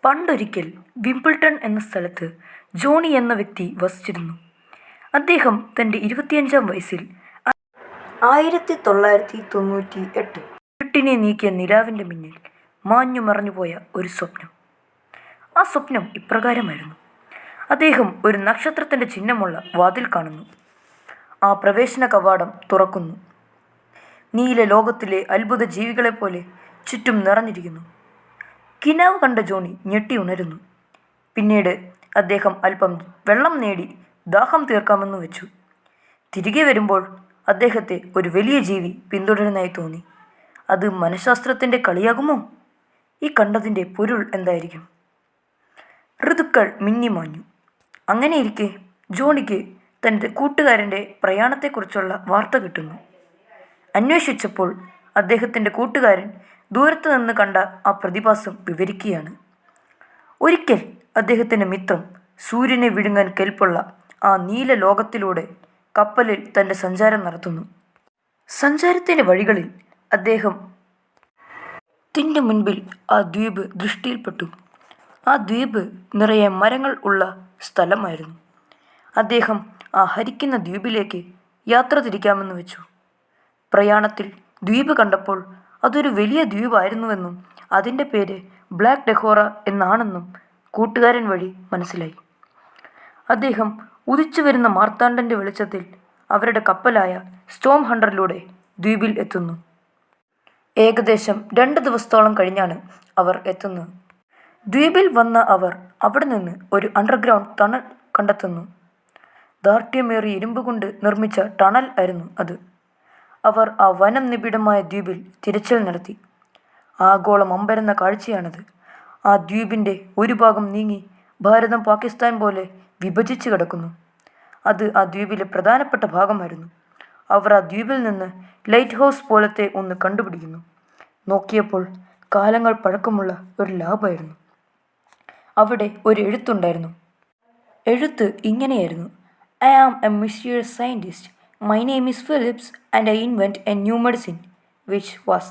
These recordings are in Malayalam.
പണ്ടൊരിക്കൽ വിംബിൾട്ടൺ എന്ന സ്ഥലത്ത് ജോണി എന്ന വ്യക്തി വസിച്ചിരുന്നു. അദ്ദേഹം തൻ്റെ 25-ാം വയസ്സിൽ 1998 ഇരുട്ടിനെ നീക്കിയ നിലാവിൻ്റെ മുന്നിൽ മാഞ്ഞു മറഞ്ഞുപോയ ഒരു സ്വപ്നം. ആ സ്വപ്നം ഇപ്രകാരമായിരുന്നു. അദ്ദേഹം ഒരു നക്ഷത്രത്തിൻ്റെ ചിഹ്നമുള്ള വാതിൽ കാണുന്നു. ആ പ്രവേശന കവാടം തുറക്കുന്നു. നീല ലോകത്തിലെ അത്ഭുത ജീവികളെപ്പോലെ ചുറ്റും നിറഞ്ഞിരിക്കുന്നു. കിനാവ് കണ്ട ജോണി ഞെട്ടി ഉണരുന്നു. പിന്നീട് അദ്ദേഹം അല്പം വെള്ളം നേടി ദാഹം തീർക്കാമെന്ന് വെച്ചു. തിരികെ വരുമ്പോൾ അദ്ദേഹത്തെ ഒരു വലിയ ജീവി പിന്തുടരുന്നതായി തോന്നി. അത് മനഃശാസ്ത്രത്തിൻ്റെ കളിയാകുമോ? ഈ കണ്ടതിൻ്റെ പൊരുൾ എന്തായിരിക്കും? ഋതുക്കൾ മിന്നിമാഞ്ഞു. അങ്ങനെയിരിക്കെ ജോണിക്ക് തൻ്റെ കൂട്ടുകാരൻ്റെ പ്രയാണത്തെക്കുറിച്ചുള്ള വാർത്ത കിട്ടുന്നു. അന്വേഷിച്ചപ്പോൾ അദ്ദേഹത്തിൻ്റെ കൂട്ടുകാരൻ ദൂരത്തു നിന്ന് കണ്ട ആ പ്രതിഭാസം വിവരിക്കുകയാണ്. ഒരിക്കൽ അദ്ദേഹത്തിൻ്റെ മിത്രം സൂര്യനെ വിഴുങ്ങാൻ കെൽപ്പുള്ള ആ നീല ലോകത്തിലൂടെ കപ്പലിൽ തൻ്റെ സഞ്ചാരം നടത്തുന്നു. സഞ്ചാരത്തിൻ്റെ വഴികളിൽ അദ്ദേഹത്തിൻ്റെ മുൻപിൽ ആ ദ്വീപ് ദൃഷ്ടിയിൽപ്പെട്ടു. ആ ദ്വീപ് നിറയെ മരങ്ങൾ ഉള്ള സ്ഥലമായിരുന്നു. അദ്ദേഹം ആ ഹരിക്കുന്ന ദ്വീപിലേക്ക് യാത്ര തിരിക്കാമെന്ന് വെച്ചു. പ്രയാണത്തിൽ ദ്വീപ് കണ്ടപ്പോൾ അതൊരു വലിയ ദ്വീപായിരുന്നുവെന്നും അതിൻ്റെ പേര് ബ്ലാക്ക് ഡെഹോറ എന്നാണെന്നും കൂട്ടുകാരൻ വഴി മനസ്സിലായി. അദ്ദേഹം ഉദിച്ചു വരുന്ന മാർത്താണ്ഡൻ്റെ വെളിച്ചത്തിൽ അവരുടെ കപ്പലായ സ്റ്റോം ഹണ്ടറിലൂടെ ദ്വീപിൽ എത്തുന്നു. ഏകദേശം 2 ദിവസത്തോളം കഴിഞ്ഞാണ് അവർ എത്തുന്നത്. ദ്വീപിൽ വന്ന അവർ അവിടെ നിന്ന് ഒരു അണ്ടർഗ്രൗണ്ട് ടണൽ കണ്ടെത്തുന്നു. ദാർഢ്യമേറിയ ഇരുമ്പ് കൊണ്ട് നിർമ്മിച്ച ടണൽ ആയിരുന്നു അത്. അവർ ആ വനം നിബിഡമായ ദ്വീപിൽ തിരച്ചിൽ നടത്തി. ആഗോളം അമ്പരന്ന കാഴ്ചയാണത്. ആ ദ്വീപിൻ്റെ ഒരു ഭാഗം നീങ്ങി ഭാരതം പാകിസ്ഥാൻ പോലെ വിഭജിച്ച് കിടക്കുന്നു. അത് ആ ദ്വീപിലെ പ്രധാനപ്പെട്ട ഭാഗമായിരുന്നു. അവർ ആ ദ്വീപിൽ നിന്ന് ലൈറ്റ് ഹൗസ് പോലത്തെ ഒന്ന് കണ്ടുപിടിക്കുന്നു. നോക്കിയപ്പോൾ കാലങ്ങൾ പഴക്കമുള്ള ഒരു ലാബായിരുന്നു. അവിടെ ഒരു എഴുത്തുണ്ടായിരുന്നു. എഴുത്ത് ഇങ്ങനെയായിരുന്നു: "I am a mysterious scientist. My name is Phillips and I invent a new medicine which was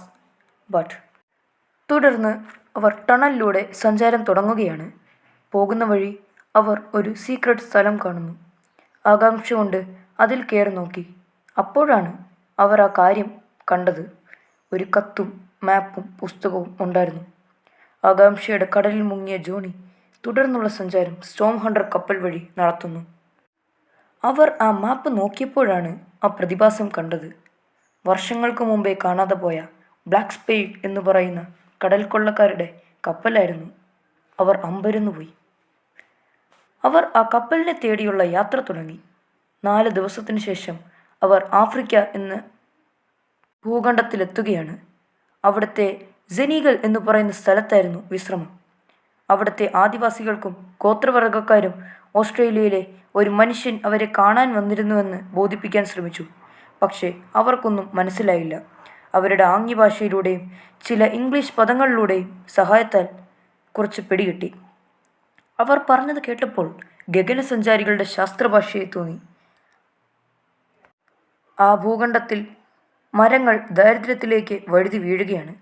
but." തുടർന്ന് അവർ ടണലിലൂടെ സഞ്ചാരം തുടങ്ങുകയാണ്. പോകുന്ന വഴി അവർ ഒരു സീക്രട്ട് സ്ഥലം കാണുന്നു. ആകാംക്ഷ കൊണ്ട് അതിൽ കയറി നോക്കി. അപ്പോഴാണ് അവർ ആ കാര്യം കണ്ടത്. ഒരു കത്തും മാപ്പും പുസ്തകവും ഉണ്ടായിരുന്നു. ആകാംക്ഷയുടെ കടലിൽ മുങ്ങിയ ജോണി തുടർന്നുള്ള സഞ്ചാരം സ്റ്റോം ഹണ്ടർ കപ്പൽ വഴി നടത്തുന്നു. അവർ ആ മാപ്പ് നോക്കിയപ്പോഴാണ് ആ പ്രതിഭാസം കണ്ടത്. വർഷങ്ങൾക്ക് മുമ്പേ കാണാതെ പോയ ബ്ലാക്ക് സ്പെയ്ഡ് എന്ന് പറയുന്ന കടൽ കൊള്ളക്കാരുടെ കപ്പലായിരുന്നു. അവർ അമ്പരന്നുപോയി. അവർ ആ കപ്പലിനെ തേടിയുള്ള യാത്ര തുടങ്ങി. 4 ദിവസത്തിനു ശേഷം അവർ ആഫ്രിക്ക എന്ന ഭൂഖണ്ഡത്തിലെത്തുകയാണ്. അവിടുത്തെ സെനീഗൽ എന്ന് പറയുന്ന സ്ഥലത്തായിരുന്നു വിശ്രമം. അവിടുത്തെ ആദിവാസികൾക്കും ഗോത്രവർഗക്കാരും ഓസ്ട്രേലിയയിലെ ഒരു മനുഷ്യൻ അവരെ കാണാൻ വന്നിരുന്നുവെന്ന് ബോധിപ്പിക്കാൻ ശ്രമിച്ചു. പക്ഷേ അവർക്കൊന്നും മനസ്സിലായില്ല. അവരുടെ ആംഗ്യഭാഷയിലൂടെയും ചില ഇംഗ്ലീഷ് പദങ്ങളിലൂടെയും സഹായത്താൽ കുറച്ച് പിടികിട്ടി. അവർ പറഞ്ഞത് കേട്ടപ്പോൾ ഗഗനസഞ്ചാരികളുടെ ശാസ്ത്രഭാഷയെ തോന്നി. ആ ഭൂഖണ്ഡത്തിൽ മരങ്ങൾ ദാരിദ്ര്യത്തിലേക്ക് വഴുതി വീഴുകയാണ്.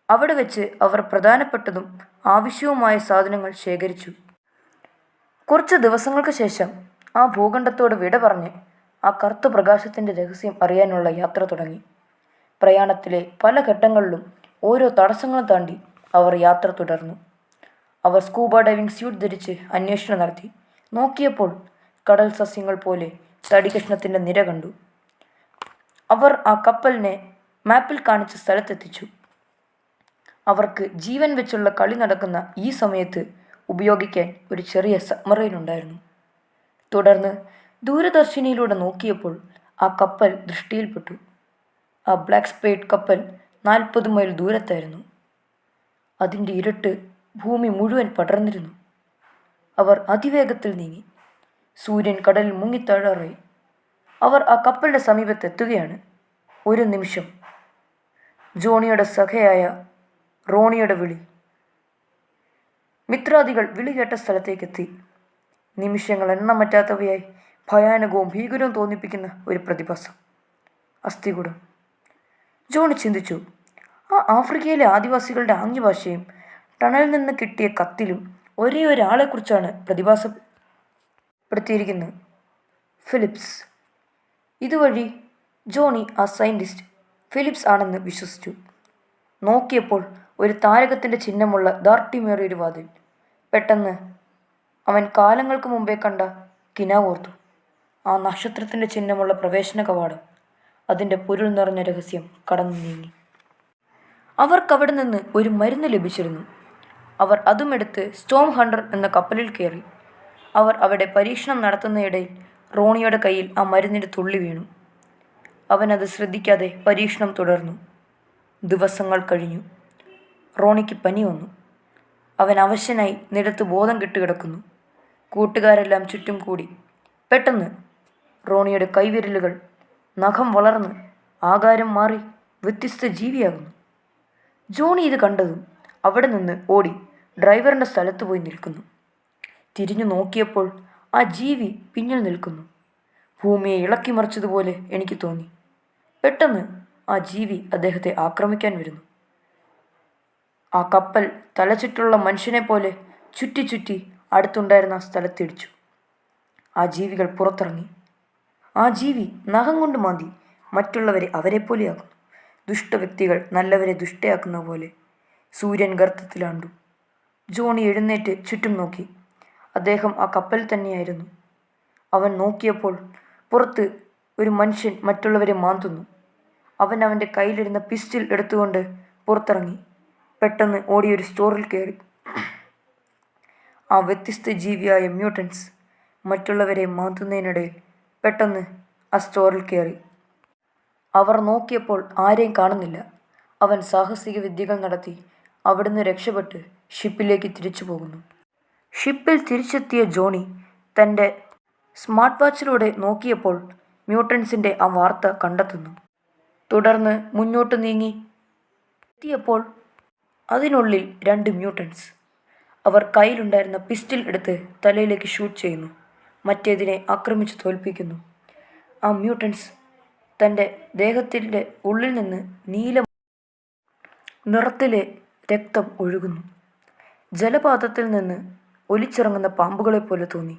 അവിടെ വെച്ച് അവർ പ്രധാനപ്പെട്ടതും ആവശ്യവുമായ സാധനങ്ങൾ ശേഖരിച്ചു. കുറച്ച് ദിവസങ്ങൾക്ക് ശേഷം ആ ഭൂഖണ്ഡത്തോട് വിട പറഞ്ഞ് ആ കറുത്ത പ്രകാശത്തിൻ്റെ രഹസ്യം അറിയാനുള്ള യാത്ര തുടങ്ങി. പ്രയാണത്തിലെ പല ഘട്ടങ്ങളിലും ഓരോ തടസ്സങ്ങളും താണ്ടി അവർ യാത്ര തുടർന്നു. അവർ സ്കൂബ ഡൈവിംഗ് സ്യൂട്ട് ധരിച്ച് അന്വേഷണം നടത്തി. നോക്കിയപ്പോൾ കടൽ സസ്യങ്ങൾ പോലെ തടി കഷ്ണത്തിൻ്റെ നിര കണ്ടു. അവർ ആ കപ്പലിനെ മാപ്പിൽ കാണിച്ച സ്ഥലത്തെത്തിച്ചു. അവർക്ക് ജീവൻ വെച്ചുള്ള കളി നടക്കുന്ന ഈ സമയത്ത് ഉപയോഗിക്കാൻ ഒരു ചെറിയ സബ്മറൈൻ ഉണ്ടായിരുന്നു. തുടർന്ന് ദൂരദർശിനിയിലൂടെ നോക്കിയപ്പോൾ ആ കപ്പൽ ദൃഷ്ടിയിൽപ്പെട്ടു. ആ ബ്ലാക്ക് സ്പെയ്ഡ് കപ്പൽ 40 മൈൽ ദൂരത്തായിരുന്നു. അതിൻ്റെ ഇരുട്ട് ഭൂമി മുഴുവൻ പടർന്നിരുന്നു. അവർ അതിവേഗത്തിൽ നീങ്ങി. സൂര്യൻ കടലിൽ മുങ്ങിത്താഴാറായി. അവർ ആ കപ്പലിൻ്റെ സമീപത്തെത്തുകയാണ്. ഒരു നിമിഷം ജോണിയുടെ സഖയായ റോണിയുടെ വിളി. മിത്രാദികൾ വിളി കേട്ട സ്ഥലത്തേക്കെത്തി. നിമിഷങ്ങൾ എണ്ണം പറ്റാത്തവയായി ഭയാനകവും ഭീകരവും തോന്നിപ്പിക്കുന്ന ഒരു പ്രതിഭാസം. അസ്ഥികൂടം. ജോണി ചിന്തിച്ചു. ആ ആഫ്രിക്കയിലെ ആദിവാസികളുടെ ആംഗ്യഭാഷയും ടണലിൽ നിന്ന് കിട്ടിയ കത്തിലും ഒരേ ഒരാളെക്കുറിച്ചാണ് പ്രതിഭാസപ്പെടുത്തിയിരിക്കുന്നത്, ഫിലിപ്സ്. ഇതുവഴി ജോണി ആ സയൻറ്റിസ്റ്റ് ഫിലിപ്സ് ആണെന്ന് വിശ്വസിച്ചു. നോക്കിയപ്പോൾ ഒരു താരകത്തിൻ്റെ ചിഹ്നമുള്ള ദാർട്ടിമേറിയൊരു വാതിൽ. പെട്ടെന്ന് അവൻ കാലങ്ങൾക്ക് മുമ്പേ കണ്ട കിനാവോർത്തു. ആ നക്ഷത്രത്തിൻ്റെ ചിഹ്നമുള്ള പ്രവേശന കവാടം. അതിൻ്റെ പൊരുൾ നിറഞ്ഞ രഹസ്യം കടന്നു നീങ്ങി. അവർക്കവിടെ നിന്ന് ഒരു മരുന്ന് ലഭിച്ചിരുന്നു. അവർ അതുമെടുത്ത് സ്റ്റോം ഹണ്ടർ എന്ന കപ്പലിൽ കയറി. അവർ അവിടെ പരീക്ഷണം നടത്തുന്നതിനിടയിൽ റോണിയുടെ കയ്യിൽ ആ മരുന്നിൻ്റെ തുള്ളി വീണു. അവനത് ശ്രദ്ധിക്കാതെ പരീക്ഷണം തുടർന്നു. ദിവസങ്ങൾ കഴിഞ്ഞു. റോണിക്ക് പനി വന്നു. അവൻ അവശനായി നിലത്ത് ബോധം കെട്ടുകിടക്കുന്നു. കൂട്ടുകാരെല്ലാം ചുറ്റും കൂടി. പെട്ടെന്ന് റോണിയുടെ കൈവിരലുകൾ നഖം വളർന്ന് ആകാരം മാറി വ്യത്യസ്ത ജീവിയാകുന്നു. ജോണി ഇത് കണ്ടതും അവിടെ നിന്ന് ഓടി ഡ്രൈവറിൻ്റെ സ്ഥലത്ത് പോയി നിൽക്കുന്നു. തിരിഞ്ഞു നോക്കിയപ്പോൾ ആ ജീവി പിന്നിൽ നിൽക്കുന്നു. ഭൂമിയെ ഇളക്കി മറിച്ചതുപോലെ എനിക്ക് തോന്നി. പെട്ടെന്ന് ആ ജീവി അദ്ദേഹത്തെ ആക്രമിക്കാൻ വരുന്നു. ആ കപ്പൽ തലചുറ്റുള്ള മനുഷ്യനെ പോലെ ചുറ്റി ചുറ്റി അടുത്തുണ്ടായിരുന്ന ആ സ്ഥലത്തിടിച്ചു. ആ ജീവികൾ പുറത്തിറങ്ങി. ആ ജീവി നഖം കൊണ്ട് മാന്തി മറ്റുള്ളവരെ അവരെപ്പോലെയാക്കുന്നു. ദുഷ്ടവ്യക്തികൾ നല്ലവരെ ദുഷ്ടയാക്കുന്ന പോലെ. സൂര്യൻ ഗർത്തത്തിലാണ്ടു. ജോണി എഴുന്നേറ്റ് ചുറ്റും നോക്കി. അദ്ദേഹം ആ കപ്പൽ തന്നെയായിരുന്നു. അവൻ നോക്കിയപ്പോൾ പുറത്ത് ഒരു മനുഷ്യൻ മറ്റുള്ളവരെ മാന്തുന്നു. അവൻ അവൻ്റെ കയ്യിലിരുന്ന പിസ്റ്റൽ എടുത്തുകൊണ്ട് പുറത്തിറങ്ങി. പെട്ടെന്ന് ഓടിയൊരു സ്റ്റോറിൽ കയറി. ആ വ്യത്യസ്ത ജീവിയായ മ്യൂട്ടൻസ് മറ്റുള്ളവരെ മാന്തുന്നതിനിടയിൽ പെട്ടെന്ന് ആ സ്റ്റോറിൽ കയറി. അവർ നോക്കിയപ്പോൾ ആരെയും കാണുന്നില്ല. അവൻ സാഹസിക വിദ്യകൾ നടത്തി അവിടുന്ന് രക്ഷപ്പെട്ട് ഷിപ്പിലേക്ക് തിരിച്ചു പോകുന്നു. ഷിപ്പിൽ തിരിച്ചെത്തിയ ജോണി തൻ്റെ സ്മാർട്ട് വാച്ചിലൂടെ നോക്കിയപ്പോൾ മ്യൂട്ടൻസിൻ്റെ ആ വാർത്ത കണ്ടെത്തുന്നു. തുടർന്ന് മുന്നോട്ട് നീങ്ങി എത്തിയപ്പോൾ അതിനുള്ളിൽ 2 മ്യൂട്ടൻസ്. അവർ കയ്യിലുണ്ടായിരുന്ന പിസ്റ്റൽ എടുത്ത് തലയിലേക്ക് ഷൂട്ട് ചെയ്യുന്നു. മറ്റേതിനെ ആക്രമിച്ച് തോൽപ്പിക്കുന്നു. ആ മ്യൂട്ടൻസ് തൻ്റെ ദേഹത്തിൻ്റെ ഉള്ളിൽ നിന്ന് നീല നിറത്തിലെ രക്തം ഒഴുകുന്നു. ജലപാതത്തിൽ നിന്ന് ഒലിച്ചിറങ്ങുന്ന പാമ്പുകളെപ്പോലെ തോന്നി.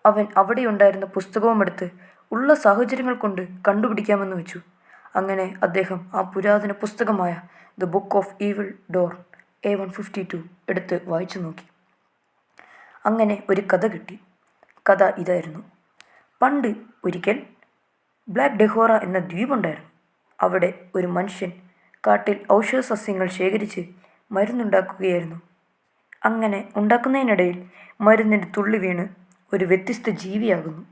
അവൻ അവിടെയുണ്ടായിരുന്ന പുസ്തകവുമെടുത്ത് ഉള്ള സാഹചര്യങ്ങൾ കൊണ്ട് കണ്ടുപിടിക്കാമെന്ന് വെച്ചു. അങ്ങനെ അദ്ദേഹം ആ പുരാതന പുസ്തകമായ the book of evil door A152 എടുത്ത് വായിച്ചു നോക്കി. അങ്ങനെ ഒരു കഥ കിട്ടി. കഥ ഇതായിരുന്നു. പണ്ട് ഒരിക്കൽ ബ്ലാക്ക് ഡെഹോറ എന്ന ദ്വീപുണ്ടായിരുന്നു. അവിടെ ഒരു മനുഷ്യൻ കാട്ടിൽ ഔഷധസസ്യങ്ങൾ ശേഖരിച്ച് മരുന്നുണ്ടാക്കുകയായിരുന്നു. അങ്ങനെ ഉണ്ടാക്കുന്നതിനിടയിൽ മരുന്നിൻ്റെ തുള്ളി വീണ് ഒരു വ്യത്യസ്ത ജീവിയാകുന്നു.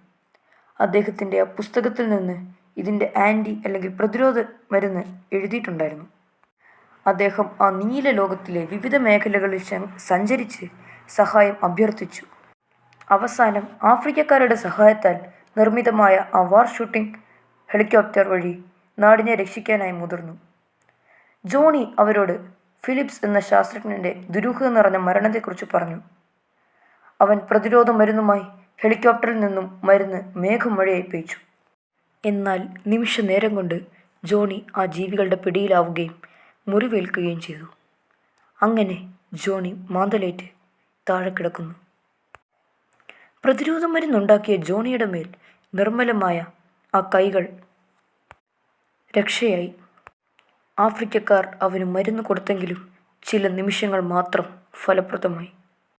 അദ്ദേഹത്തിൻ്റെ ആ പുസ്തകത്തിൽ നിന്ന് ഇതിൻ്റെ ആൻറ്റി അല്ലെങ്കിൽ പ്രതിരോധ മരുന്ന് എഴുതിയിട്ടുണ്ടായിരുന്നു. അദ്ദേഹം ആ നീല ലോകത്തിലെ വിവിധ മേഖലകളിൽ സഞ്ചരിച്ച് സഹായം അഭ്യർത്ഥിച്ചു. അവസാനം ആഫ്രിക്കക്കാരുടെ സഹായത്താൽ നിർമ്മിതമായ ആ വാർ ഷൂട്ടിംഗ് ഹെലികോപ്റ്റർ വഴി നാടിനെ രക്ഷിക്കാനായി മുതിർന്നു. ജോണി അവരോട് ഫിലിപ്സ് എന്ന ശാസ്ത്രജ്ഞൻ്റെ ദുരൂഹത നിറഞ്ഞ മരണത്തെക്കുറിച്ച് പറഞ്ഞു. അവൻ പ്രതിരോധ മരുന്നുമായി ഹെലികോപ്റ്ററിൽ നിന്നും മരുന്ന് മേഘമഴയായി പെയ്ച്ചു. എന്നാൽ നിമിഷ നേരം കൊണ്ട് ജോണി ആ ജീവികളുടെ പിടിയിലാവുകയും മുറിവേൽക്കുകയും ചെയ്തു. അങ്ങനെ ജോണി മാന്തലേറ്റ് താഴെ കിടക്കുന്നു. പ്രതിരോധ മരുന്നുണ്ടാക്കിയ ജോണിയുടെ മേൽ നിർമ്മലമായ ആ കൈകൾ രക്ഷയായി. ആഫ്രിക്കക്കാർ അവന് മരുന്ന് കൊടുത്തെങ്കിലും ചില നിമിഷങ്ങൾ മാത്രം ഫലപ്രദമായി.